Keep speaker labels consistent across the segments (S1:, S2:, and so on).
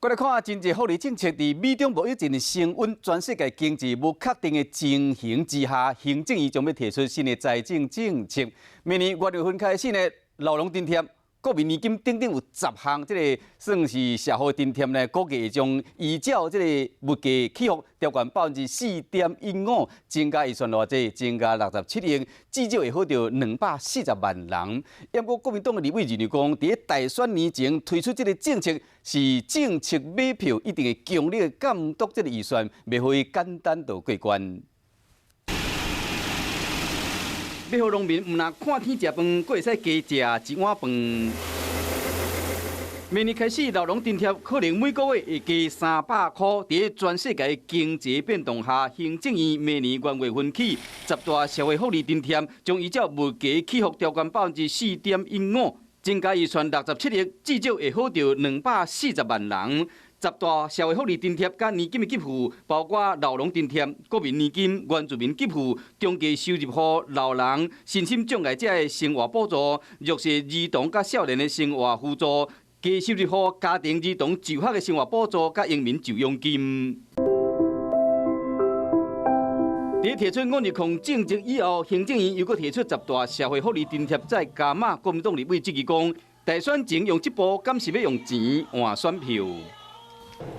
S1: 过来看经济福利政策，伫美中贸易战升温、全世界经济无确定的情形之下，行政院将要提出新的财政政策。明年1月份开始呢，劳农津贴、国民年金等等有10项，这个算是社会津贴呢，估计会将依照这个物价起伏调悬4.15%，增加预算偌济，增加67亿，至少会好到240万人。不过国民党的立委认为讲，伫大选年前推出这个政策是政策买票，一定会强烈监督这个预算，袂会简单就过关。要互农民毋若看天食饭，佫会使加食一碗饭。明年开始，劳农津贴可能每个月会加300块。伫全世界经济变动下，行政院明年1月份起，10大社会福利津贴将依照物价起伏调悬4.15%，增加预算67亿，至少会好到240万人。10大社会福利津贴甲年金的给付，包括劳农津贴、国民年金、原住民给付、中低收入户、老人、身心障碍者的生活补助、弱势儿童甲少年的生活辅助、低收入户家庭儿童就学的生活补助甲英民就养金。在提出5日抗政策以后，行政院又搁提出10大社会福利津贴再加码。国民党立委质疑讲，大选前用这波，敢是要用钱换选票？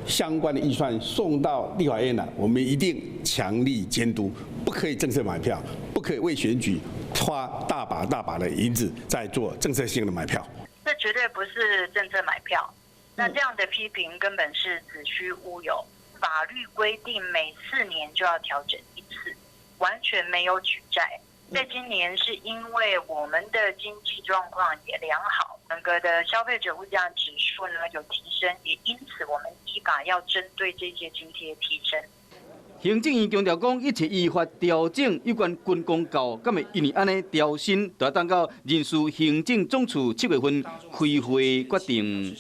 S2: 相关的预算送到立法院了，我们一定强力监督，不可以政策买票，不可以为选举花大把的银子在做政策性的买票。
S3: 这绝对不是政策买票，那这样的批评根本是子虚乌有。法律规定每4年就要调整一次，完全没有举债。在今年是因为我们的经济状况也良好，整个的消费者物价指数呢有提升，也因此我们依法要针对这些津贴提升。
S1: 行政院强调讲，一切依法调整有关军公教，敢会因为安尼调薪，就要等到人事行政总处7月份开会决定。